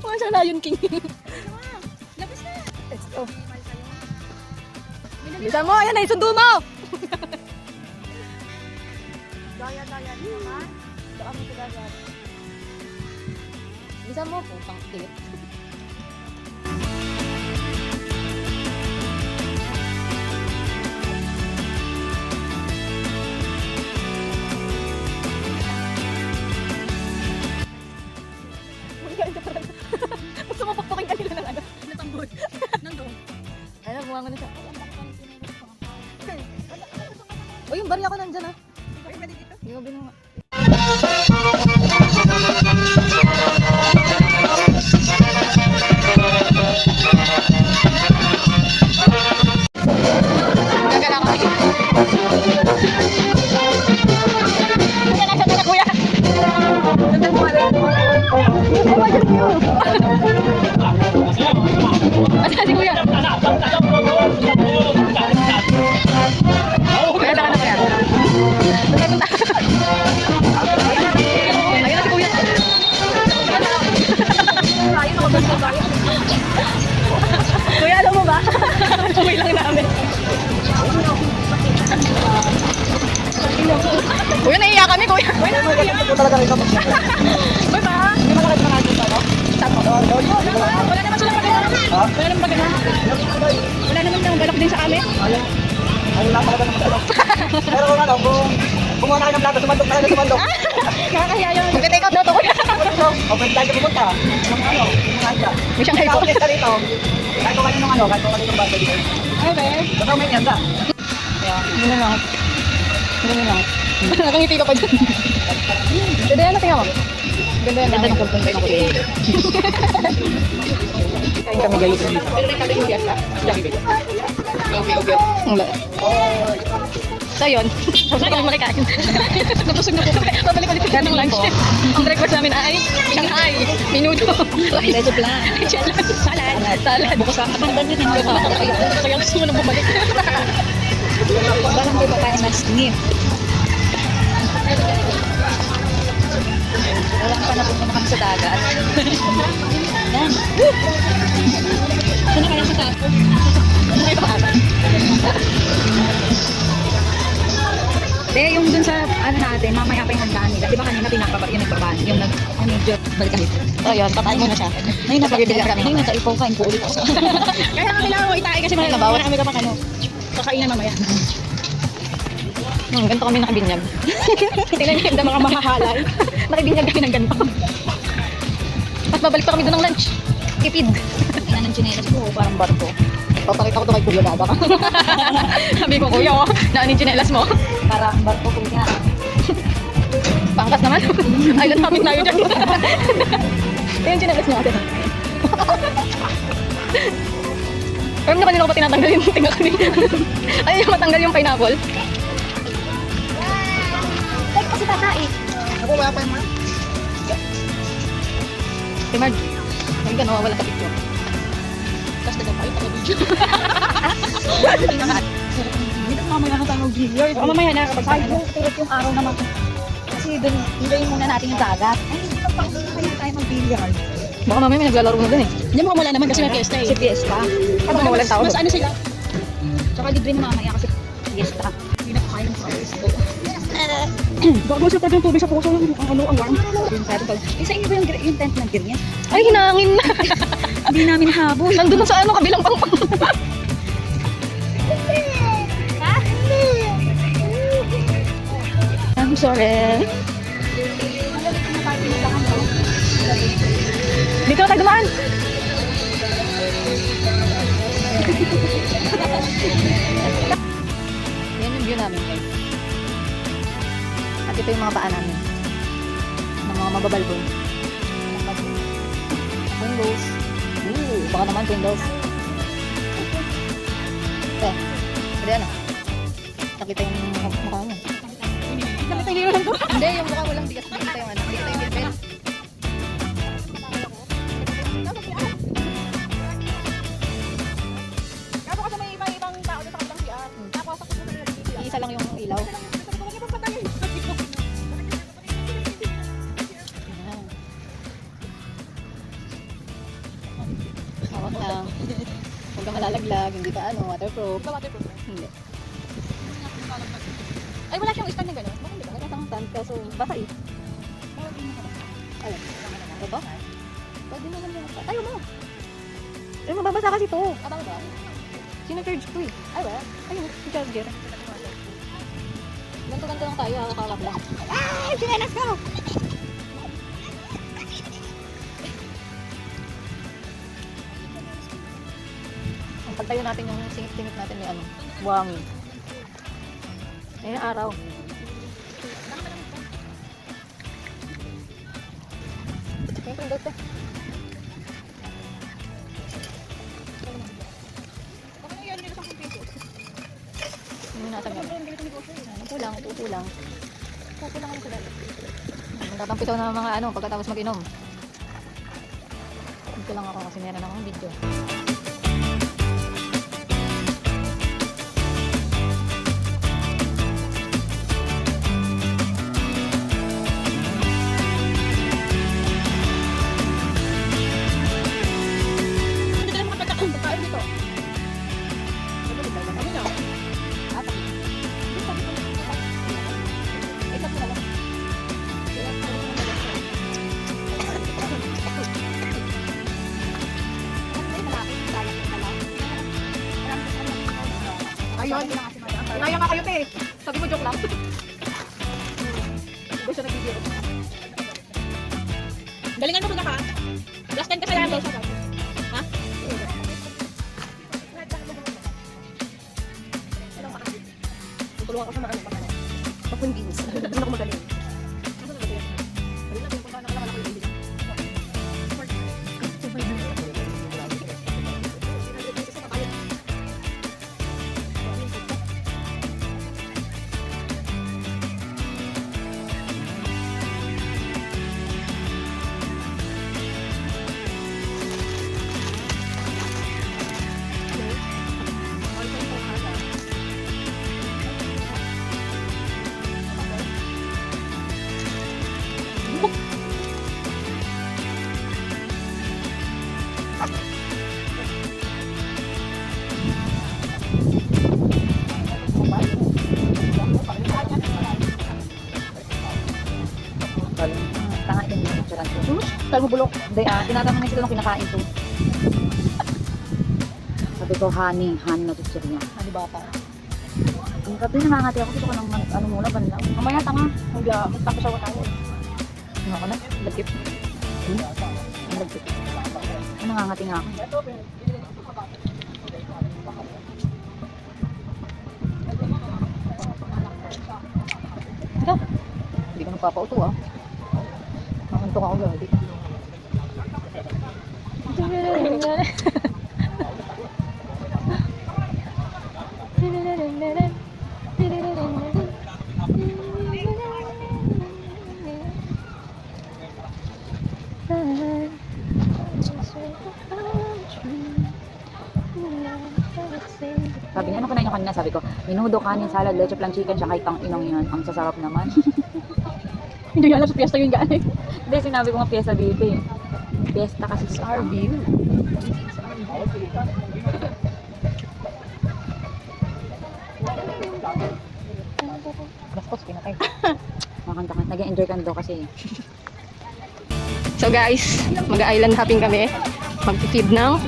Mukha siya Lion King. Labas na. Let's go. Bisa mo, ayan na, isundo mo! Daya. Doon mo sila dyan. Bisa mo, putang tit. Gusto mo pagpaking kanila ng ano? Natambod. Nandun. Ayun, buha ko na siya. O, yung barya ko nandyan ah. Yung binunga. Gagala ko. Gagala siya na kuya. Gagala mo rin. Oh my God. Asa si kuya? Kuya, taka na kuya. Ayun na si kuya. Kuya, alam mo ba? Uwi lang namin. Kuya, naiiyak kami, kuya. Kuya, naiiyak. Kuya ba? Hindi mo nakita na dito, no? Saan mo? Wala naman sila pagkakala. Wala naman pagkakala. Wala naman yung galak din sa amin. Ano lang talaga ng ano. Pero kung ano, kung wala kayo ng plato, sumandok talaga sumandok. Nakakahiya yun. Mag-take out daw to, kuya. O, pwede tayo pumunta. Ng ano, ng Asia. May Shanghai po. Kahit ka rito, kahit kung kaninong ano, kahit kung kaninong bata dito. Okay. Basta may nyanda. Hindi na lang. Hindi na lang. Nakangiti ka pa dyan. Ganda yan, tingnan mo. Ganda yan. Ganda ng pagpunta ng kuya. Kain kami guys. Pero rin kami yung fiesta. Okay. Wala. So yun. Tapos na kami makikain. Napusog na po kami. Pabalik ulit ng lunch. Ang breakfast namin ay Shanghai. Minuto. Medyo plan. Salad. Bukas ang katandaan din. Kaya gusto mo nang bumalik. Parang may pakain na sniff. Walang panapon naman kami sa dagat. Yan. Saan na kaya sa tapo? May baka. Kaya yung dun sa ano natin, mamaya pa yung hanggang nila. Di ba kanina pinapaba, yung nagbabaan, yung medyo balikahit. So yun, patayin mo na siya. Ngayon nasa ipaw kain po ulit ako. Kaya kailangan mo itain kasi mga bawal kami kapag ano. Kakainan mamaya. Ganito kami nakabinyag. Tingnan niyo yung mga mamahalay. Nakabinyag kami ng ganito. At babalik pa kami doon ng lunch. Tipid. Tingnan ng chinelas ko, parang barko. Papakita ko to kay Kuya Dada ka. Sabi ko, Kuya, oh, naan yung chinelas mo. Parang barko po niya. Pangkas naman. Ay, latapit na yun dyan. Yung chinelas niya kasi. Alam na kanina ko pa tinatanggal yung tinga kanina. Ayun yung matanggal yung pineapple. Like kasi tatai. Ako, wala pa yung mga. Si Marge, hindi ka nawawala sa picture. Tapos nagpapalit ako video. Hindi na mamaya na tayo mag-billiard. Baka mamaya na kapag Ay, tulad yung araw naman. Kasi doon, enjoyin muna natin yung dagat. Ay, hindi pa pa tayo mag-billiard. Baka mamaya may naglalaro na dun eh. Hindi mo wala naman kasi may fiesta Si Fiesta. Ano mo walang tao? Mas ano sila? Tsaka libre na mamaya kasi Fiesta. Hindi na kakain ng sauce. Bago siya pa yung tubig sa puso ang warm. Yung sabi ko, sa inyo ba yung tent ng ganyan? Ay, hinangin na. Hindi namin habol. Nandun na sa ano, kabilang pangpang. I'm sorry. Dito na tayo dumaan. Yan yung view namin guys. At ito yung mga paa namin. Ng mga mababalbon. Windows. Ooh, baka naman windows. Eh, pwede ano? Nakita yung mukha mo. Nakita yung mukha mo? Hindi, yung mukha mo lang. Hindi kita yung ano. Hindi kita yung bilbil. Isa lang yung ilaw. Huwag ka malalaglag, hindi pa waterproof. Hindi. Ay, wala siyang stand na gano'n. Bakit hindi ba? Wala siyang stand, kaso baka eh. Alam. Ito? Pwede naman yung tayo mo. Eh, mababasa kasi ito. Abang ba? Sinacharge ko eh. Ay, wala. Ayun, si charger. Ganto-ganto lang tayo, hawak lang. Ay, sinelas ko! Ang pagtayo natin yung singit-singit natin may buhangin. Ayun ang araw. Ayun ang pindot eh. Yung nasa gano'n. Kulang. Kukulang ako sa dali. Magtatampisaw na mga pagkatapos mag-inom. Dito lang ako kasi meron akong video. Ayun. Naya nga kayo, te. Sabi mo, joke lang. Hindi siya nag-video. Galingan mo muna ka. Last time ka sa lahat. Ha? Tutulungan ko sa mga pa-convince. Hindi ako magaling. Tanga din yung restaurant ko. Tayo mo bulok. Hindi tinatanong na sila nung kinakain to. Sabi ko, honey na gusto niya. Ano bata? Ang kape nangangati ako, gusto ko ng muna ba nila? Mamaya tanga. Hindi ako. Tapos ako tayo. Ano ko na? Lagkip. Ang lagkip. Nangangati nga ako. Ito. Hindi ko nagpapauto Makantok ako lagi. Sabi niya, ano kinain niyo kanina? Sabi ko, minudo, kanin, salad, leche plan chicken, siya kahit ang inong yan. Ang sasarap naman. Hindi alam sa piyesta yun galing. Hindi, sinabi ko nga piyesta dito eh. Piyesta kasi sa Starview. Gastos, pinatay. makanta ka. Nag-enjoy ka daw kasi. So guys, mag-island hopping kami. Mag-feed ng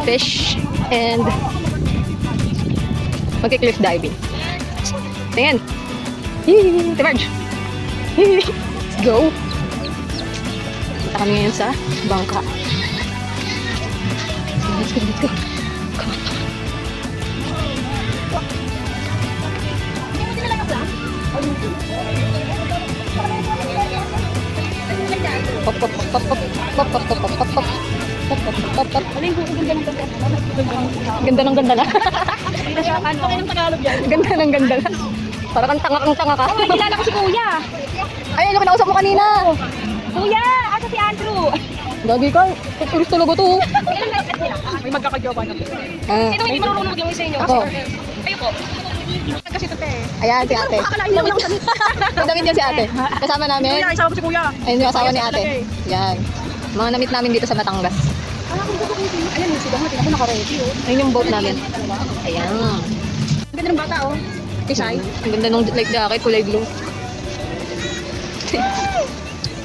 fish and mag-cliff diving. Tingin. Hihihi, Timarge. Hihihi. Let's go. Punta kami ngayon sa bangka. Let's go, let's go. Come on, come on. Pop, pop, pop, pop, pop, pop, pop, pop, pop, pop, pop. Pop, pop, pop, pop. Ganda ng ganda na. Ganda ng ganda na. Para kang tanga ka. Kilala ko si Kuya. Ay, ano kinausap mo kanina? Kuya, asa si Andrew? Gagi ka. Turis talaga to. May magkakajowa na. Ah, Sino hindi marunong mag-iway sa inyo? Ako. Kayo po. Kasi ito te. ayan si ate. Damit niya si ate. Kasama namin. Kuya, isama ko si Kuya. Ayun yung asawa ni ate. Yan. Mga namit namin dito sa Batangas. Ayan, naka-ready oh. Ayun yung boat namin. Ayan. Ang ganda ng bata oh. Kisay. Ang ganda nung life jacket, kulay blue.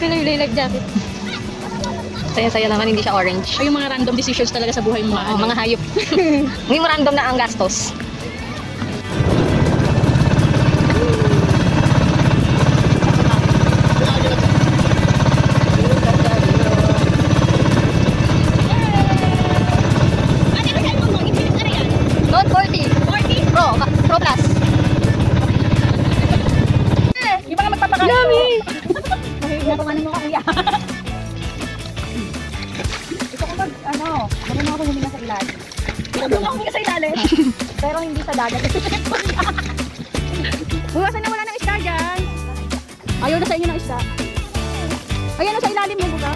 Kulay life jacket. Saya-saya naman, hindi siya orange. Ay, yung mga random decisions talaga sa buhay mo. Mga hayop. May random na ang gastos. Note 40. 40? Pro Plus. Yung mga magpapakain. Dami! Natunganan mo ka, kuya. Ito ko marunong ako humina sa ilalim. Marunong ako humina sa ilalim. Pero hindi sa dagat. Buwasan na wala ng isda dyan. Ayaw na sa inyo ng isda. Ayan na sa ilalim mo, buka.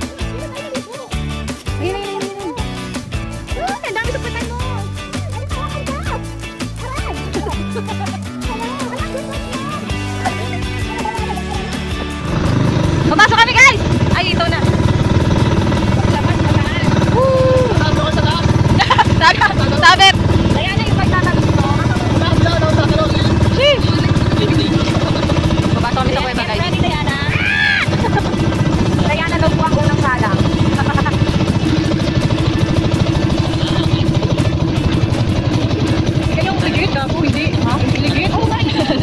Ayun, ayun, ayun, ayun. Ay, ang dami sa patan mo. Ay, kawakan ka. Aray. Papasok kami guys! Ay, ito na. Sabit! Ayan na yung pagtatabi ko. Sheesh! Papasok kami sa kuweba guys. Ready, Diana? Diana, daw po ang unang salang. Kayong ligit ako, hindi. Ha? Ligit? Oh my God.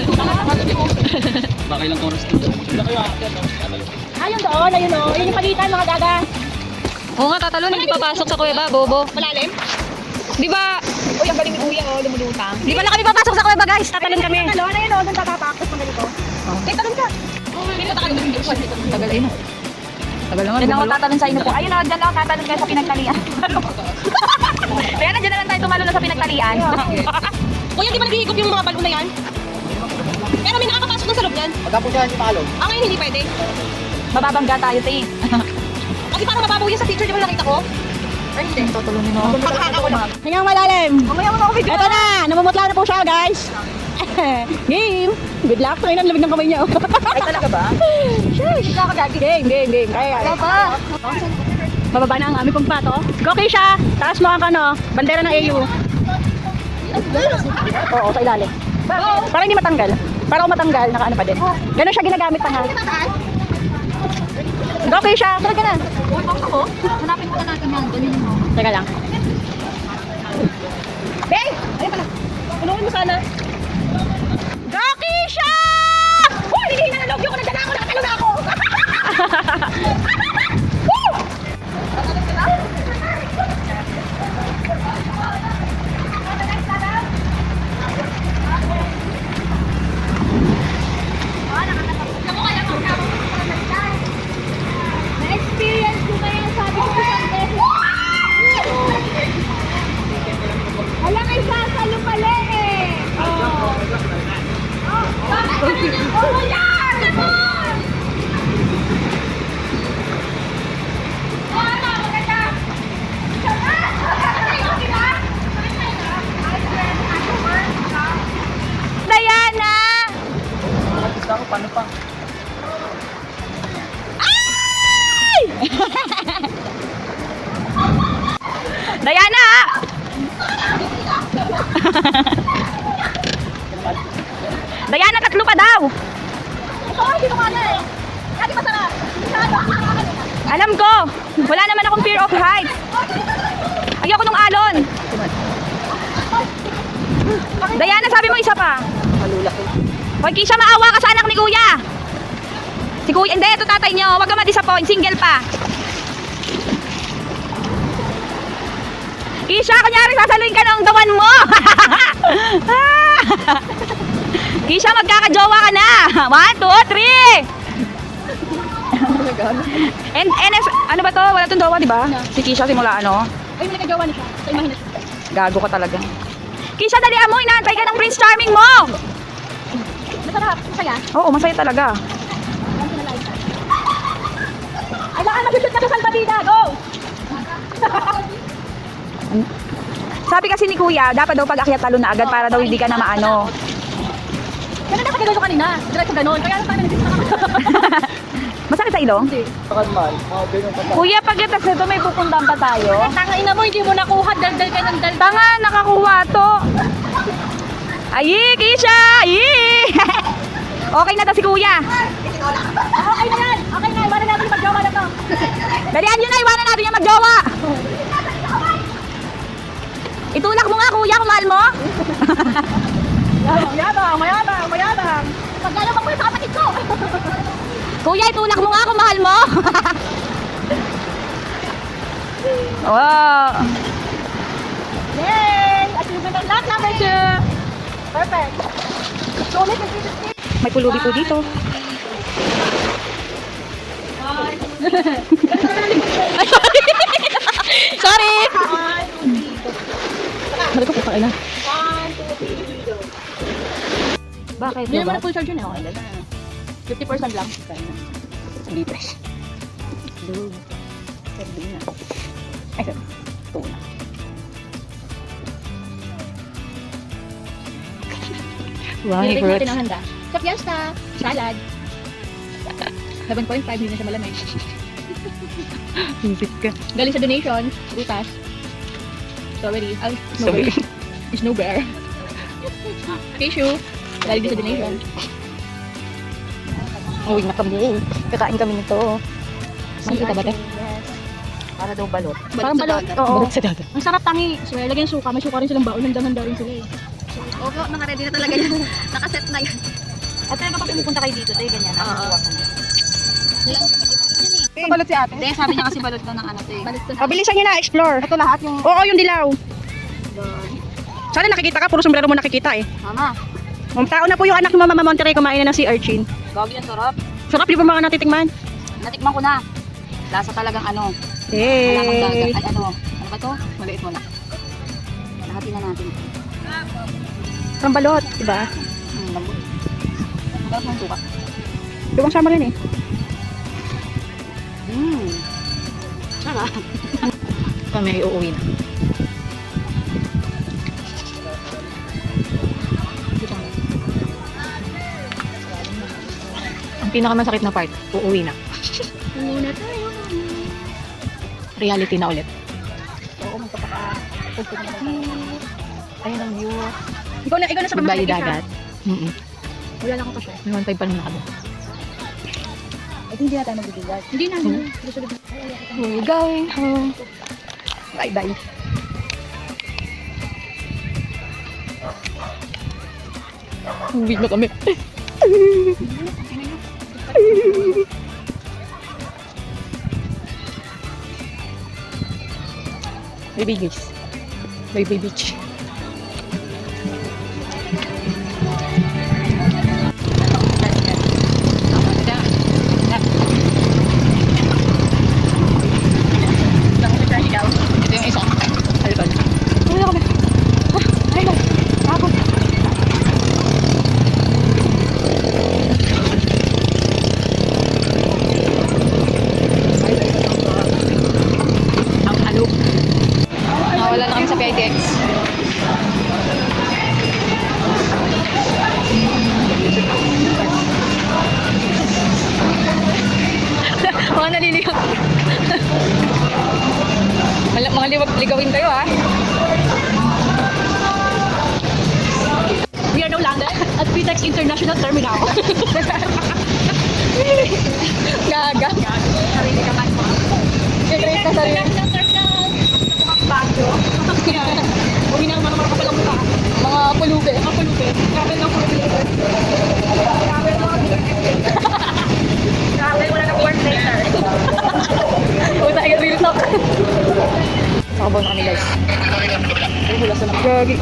Baka ilang oras dito. Ayun doon, ayun o. Yun yung pagitan, mga gaga. Oo nga, tatalon, hindi papasok sa kuweba, bobo. Malalim? Di ba, Uy, ang galing ni Kuya, oh, lumulutang. di ba na kami papasok sa kuweba guys? Tatalon kami. Talon, ayun o, doon tatapak. Tapos mga ganito. Eh, talon ka. Hindi ka takalon din. Tagal eh. Tagal naman, Diyan ako bumalo. tatalon sa inyo po. Ayun o, dyan ako tatalon kayo sa pinagtalian. Kaya na dyan na lang tayo tumalon sa pinagtalian. Kuya, di ba naghihigop yung mga balon na yan? Pero may nakakapasok na sa loob yan. Pagka po siya hindi makalog. Ah, ngayon hindi pwede. Mababangga tayo, te. Kasi parang mababaw yan sa picture, di ba nakita ko? Or hindi? Tatalonin ako. Pagkakako na. Hanggang malalim. Mamaya mo na ako video. Ito na, namumutla na po siya, guys. Game. Good luck. Ngayon ang lamig ng kamay niya. Ay, talaga ba? Sheesh. Game, game, game. Kaya. pa. Bababa na ang aming pagpato. Go, Keisha. Taas mo ang bandera ng AU. Oo, sa ilalim. Para hindi matanggal. Para kung matanggal, nakaano pa din. Ganun siya ginagamit pa nga. Go, Keisha. Talaga na. Hanapin mo na natin yan. Ganyan mo. Teka lang. Beng! Ayun pala. Tulungan mo sana. Go, Keisha! Oh, hindi na nalog yung nandiyan ako. Nakatalo na ako. Woo! Na-experience ko kaya sabi ko sa wala may sasalo pala eh. Oh. Oh, yan! Diana! Paano pa? Diana! Diana, tatlo pa daw. Ito, hindi mo kaya eh. Lagi masarap. Alam ko. Wala naman akong fear of heights. Ayoko nung alon. Diana, sabi mo isa pa. Malulak eh. Hoy, Kisha, maawa ka sa anak ni Kuya. Si Kuya, hindi, ito tatay niyo. Huwag ka ma-disappoint, single pa. Kisha, kunyari sasaluin ka ng dawan mo. Kisha, magkakajowa ka na. 1, 2, 3. NS, ano ba to? Wala tong jowa, di ba? Si Kisha simula ano? Ay, may nagawa na siya. Sa imahin na siya. Gago ka talaga. Kisha, dalihan mo. Inaantay ka ng Prince Charming mo. Masarap. Masaya. Oo, masaya talaga. Ay, baka mag-shoot ka sa salbabida. Go! Sabi kasi ni Kuya, dapat daw pag akyat talo na agad para daw hindi ka na maano. Ganun dapat gagawin ko kanina. Diretso ganun. Kaya ano tayo nag-shoot na Masakit sa ilong? Hindi. Kalmal. Mga ganyan pa. Kuya, pagkatas nito may pupuntahan pa tayo. Tanga ina mo, hindi mo nakuha. Daldal ka ng daldal. Tanga, nakakuha to. Ay, Kisha! Ay! Okay na to si kuya. Okay na yan. Okay na. Iwanan natin yung magjowa na to. Dalian nyo na, iwanan natin yung magjowa. Itulak mo nga kuya kung mahal mo. Mayabang. Pagkalaman ko yung kapatid ko. Kuya, itulak mo nga kung mahal mo. Wow. Yay! Achievement unlock number 2. Perfect. Sulit yung May pulubi po dito. Sorry. Mali ko putang ina. Bakit? Hindi naman na full charge yun eh. Okay lang. 50% lang. Hindi fresh. Ay, sorry. Ito na. Wow, Nilagay natin ang handa. Sa fiesta, salad. 7.5, hindi na siya malamig. Isip ka. Galing sa donation, butas. Strawberry. Sorry. Snow bear. Tissue. Galing din sa donation. Uy, nakabili. Kakain kami nito. Makikita ba ito? Para daw balot. Parang balot. Oo. Balot sa dagat. Ang sarap tangi. Swear, lagyan suka. May suka rin silang baon. Handa rin sila eh. Opo, naka-ready na talaga yan. Nakaset na yan. At talaga kapag pupunta kayo dito, tayo ganyan. Oo. Balot si ate. Hindi, sabi niya kasi balot na ng anak eh. Pabilisan niyo na, explore. Ito lahat yung... Oo, yung dilaw. Sana nakikita ka, puro sombrero mo nakikita eh. Mama, Tao na po yung anak ni Mama Monterey kumain na ng sea urchin. gagi ang sarap. Sarap yung mga natitikman. Natikman ko na. Lasa talagang ano. Alamang dagat. Hey. Ay ano. Ano ba to? Maliit mo na. Lahatin na natin. Parang balot, diba? Lambot. Ang sarap ng suka. Ibang sama rin eh. Sarap. Kami uuwi na. Ang pinakamasakit na part, uuwi na. Uuwi na tayo. Reality na ulit. Oo, magpapaka. Ayun ang view. Ikaw na sa Magbayi dagat. Wala lang ako kasi. May 1.5 pa naman nakado. Hindi na tayo magbibigat. Hindi na. Susunod na. We're going home. Bye-bye. Uwi na kami. Baby guys. Baby beach. Ito yung isa. Alcohol. Uwi na kami. Ay, no. Tapos. Ang halog. Nawala na kami sa PITX. Mga naliligaw. Mga ligawin kayo ha. We are no longer at PTEX International Terminal. Gaga. Sarili ka man mo. I-create na sarili. Bagyo. Huwag na mga kapalang mukha. Mga pulubi. Mga pulubi. Grabe lang pulubi. Grabe, wala na work later. Puta, i-real talk. Nakabaw na kami guys. Ay, hula sa mga. Gagi.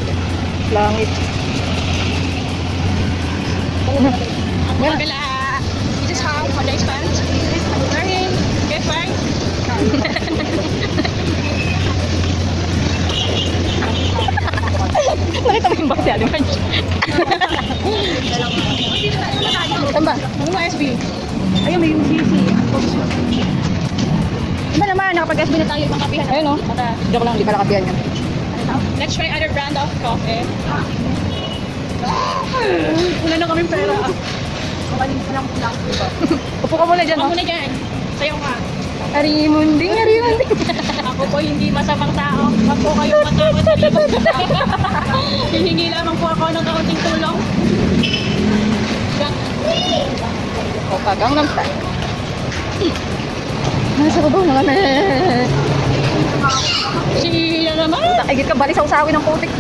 Langit. Wala. This is how holiday spent. Learning. Okay, fine. Nakita mo yung box yan, Marge? Saan ba? Ano mo SB? Ayun, may UCC. Iba naman, nakapag-SB na tayo ibang kapihan. Ayun o. Joke lang, di pala kapihan yan. Let's try other brand of coffee. Wala na kaming pera. Upo ka muna dyan, Ako oh. muna dyan. Sayo ka. Arimunding, arimunding. Ako po hindi masamang tao. Huwag po kayong matakot sa libot. Hihingi lamang po ako ng kaunting tulong. O, Gangnam Style. Nasa ko ba mga me? Sino naman? Nakigit ka, bali sa usawin ng putik.